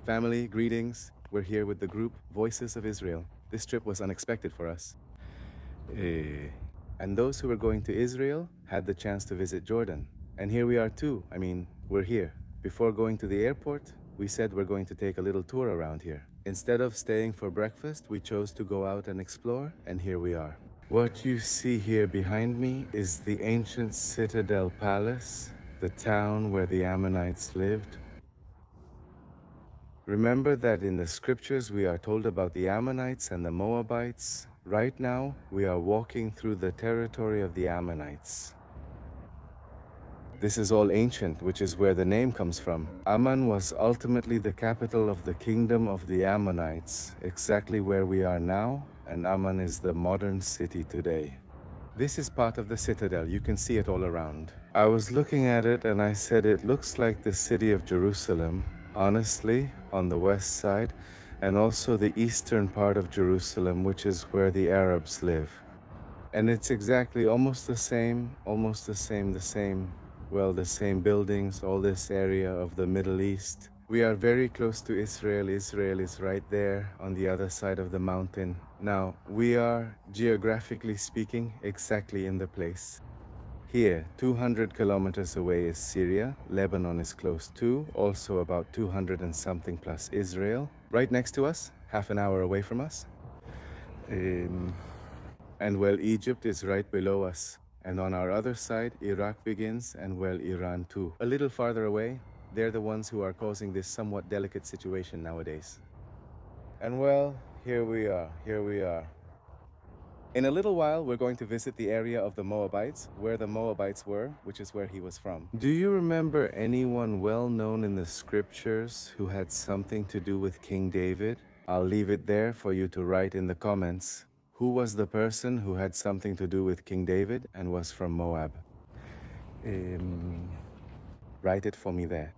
Family, greetings. We're here with the group Voices of Israel. This trip was unexpected for us. And those who were going to Israel had the chance to visit Jordan. And here we are too. I mean, we're here. Before going to the airport, we said we're going to take a little tour around here. Instead of staying for breakfast, we chose to go out and explore, and here we are. What you see here behind me is the ancient Citadel Palace, the town where the Ammonites lived. Remember that in the scriptures we are told about the Ammonites and the Moabites. Right now, we are walking through the territory of the Ammonites. This is all ancient, which is where the name comes from. Amman was ultimately the capital of the kingdom of the Ammonites, exactly where we are now, and Amman is the modern city today. This is part of the citadel. You can see it all around. I was looking at it and I said it looks like the city of Jerusalem, honestly, on the west side, and also the eastern part of Jerusalem, which is where the Arabs live. And it's exactly almost the same, well, the same buildings, all this area of the Middle East. We are very close to Israel. Israel is right there on the other side of the mountain. Now, we are, geographically speaking, exactly in the place. Here, 200 kilometers away is Syria. Lebanon is close too, also about 200 and something plus Israel. Right next to us, half an hour away from us. And well, Egypt is right below us. And on our other side, Iraq begins, and well, Iran too. A little farther away, they're the ones who are causing this somewhat delicate situation nowadays. And well, here we are. In a little while, we're going to visit the area of the Moabites, where the Moabites were, which is where he was from. Do you remember anyone well known in the scriptures who had something to do with King David? I'll leave it there for you to write in the comments. Who was the person who had something to do with King David and was from Moab? Write it for me there.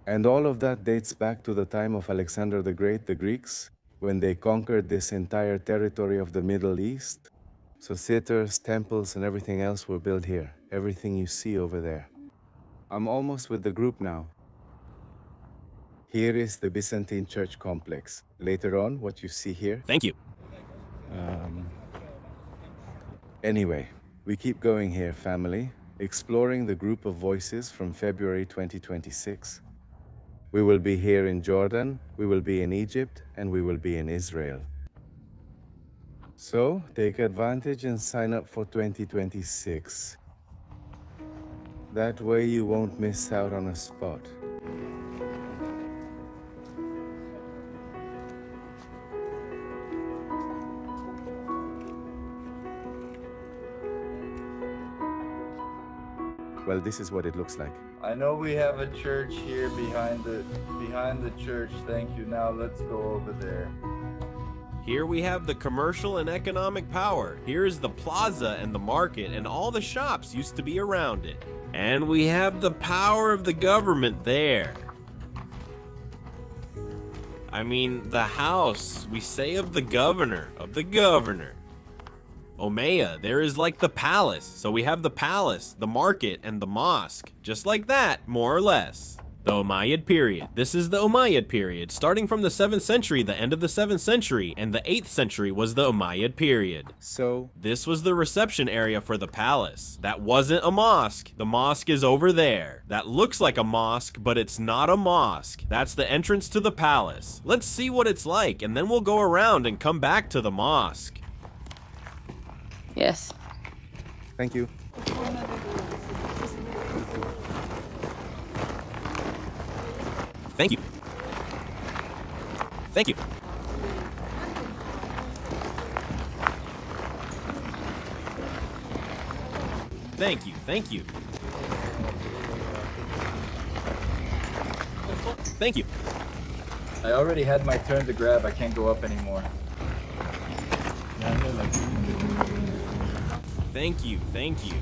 And all of that dates back to the time of Alexander the Great, the Greeks, when they conquered this entire territory of the Middle East. So theaters, temples, and everything else were built here. Everything you see over there. I'm almost with the group now. Here is the Byzantine church complex. Later on, what you see here. Thank you. Anyway, we keep going here, family, exploring the group of voices from February 2026. We will be here in Jordan, we will be in Egypt, and we will be in Israel. So, take advantage and sign up for 2026. That way you won't miss out on a spot. Well, this is what it looks like. I know we have a church here behind the church. Thank you. Now let's go over there. Here we have the commercial and economic power. Here is the plaza and the market, and all the shops used to be around it. And we have the power of the government there. I mean, the house, we say of the governor, Umayyad, there is like the palace. So we have the palace, the market, and the mosque. Just like that, more or less. The Umayyad period. This is the Umayyad period, starting from the 7th century, the end of the 7th century, and the 8th century was the Umayyad period. So, this was the reception area for the palace. That wasn't a mosque. The mosque is over there. That looks like a mosque, but it's not a mosque. That's the entrance to the palace. Let's see what it's like, and then we'll go around and come back to the mosque. Yes. Thank you. Thank you. Thank you. Thank you. Thank you. Thank you. I already had my turn to grab. I can't go up anymore. Thank you. Thank you.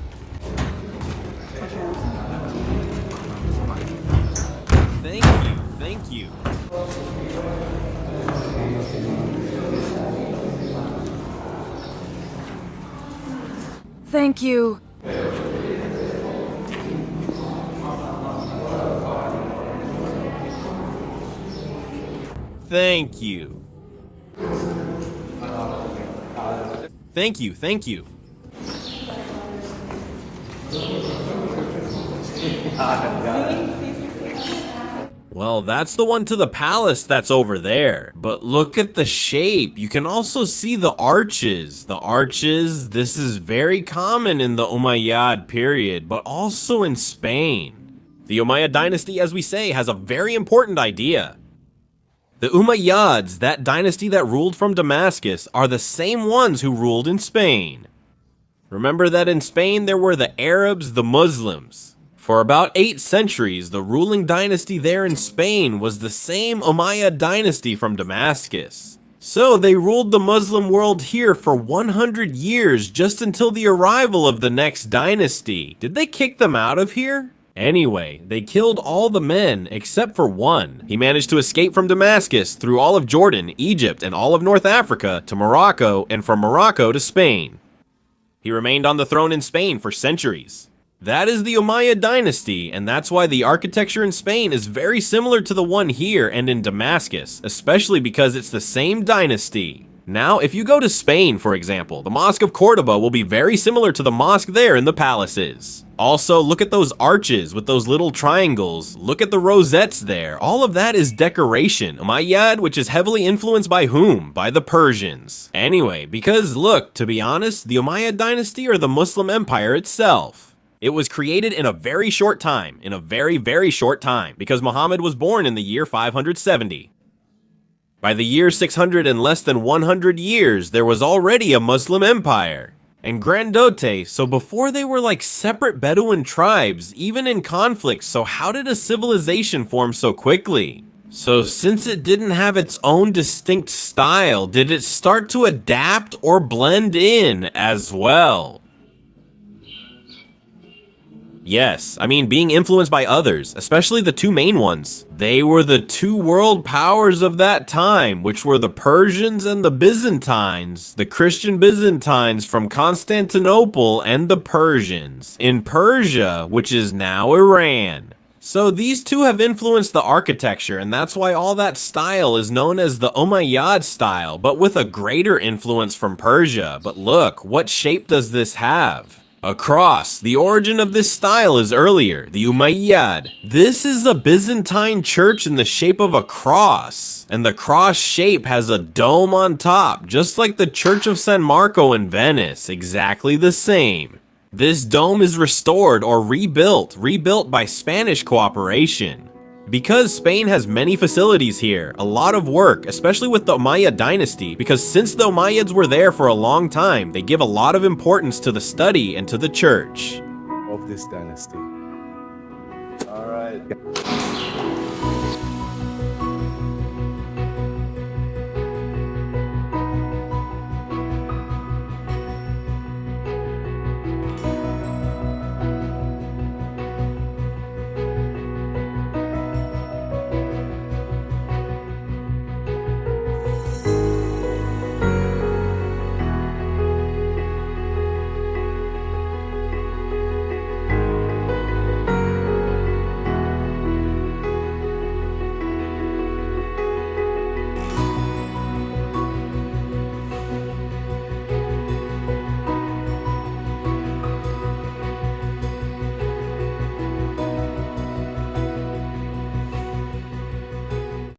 Thank you. Thank you. Thank you. Thank you. Thank you, thank you. Well, that's the one to the palace that's over there. But look at the shape. You can also see the arches. The arches, this is very common in the Umayyad period, but also in Spain. The Umayyad dynasty, as we say, has a very important idea. The Umayyads, that dynasty that ruled from Damascus, are the same ones who ruled in Spain. Remember that in Spain there were the Arabs, the Muslims. For about 8 centuries, the ruling dynasty there in Spain was the same Umayyad dynasty from Damascus. So they ruled the Muslim world here for 100 years just until the arrival of the next dynasty. Did they kick them out of here? Anyway, they killed all the men except for one. He managed to escape from Damascus through all of Jordan, Egypt, and all of North Africa to Morocco, and from Morocco to Spain. He remained on the throne in Spain for centuries. That is the Umayyad dynasty, and that's why the architecture in Spain is very similar to the one here and in Damascus, especially because it's the same dynasty. Now, if you go to Spain, for example, the Mosque of Cordoba will be very similar to the mosque there in the palaces. Also, look at those arches with those little triangles. Look at the rosettes there. All of that is decoration. Umayyad, which is heavily influenced by whom? By the Persians. Anyway, because look, to be honest, the Umayyad dynasty or the Muslim empire itself. It was created in a very short time, very short time, because Muhammad was born in the year 570. By the year 600 and less than 100 years, there was already a Muslim empire. And grandote, so before they were like separate Bedouin tribes, even in conflict, so how did a civilization form so quickly? So since it didn't have its own distinct style, did it start to adapt or blend in as well? Yes, I mean being influenced by others, especially the two main ones. They were the two world powers of that time, which were the Persians and the Byzantines. The Christian Byzantines from Constantinople and the Persians in Persia, which is now Iran. So these two have influenced the architecture, and that's why all that style is known as the Umayyad style, but with a greater influence from Persia. But look, what shape does this have? A cross. The origin of this style is earlier, the Umayyad. This is a Byzantine church in the shape of a cross, and the cross shape has a dome on top, just like the Church of San Marco in Venice, exactly the same. This dome is restored or rebuilt by Spanish cooperation. Because Spain has many facilities here, a lot of work, especially with the Umayyad dynasty, because since the Umayyads were there for a long time, they give a lot of importance to the study and to the church. Of this dynasty. All right.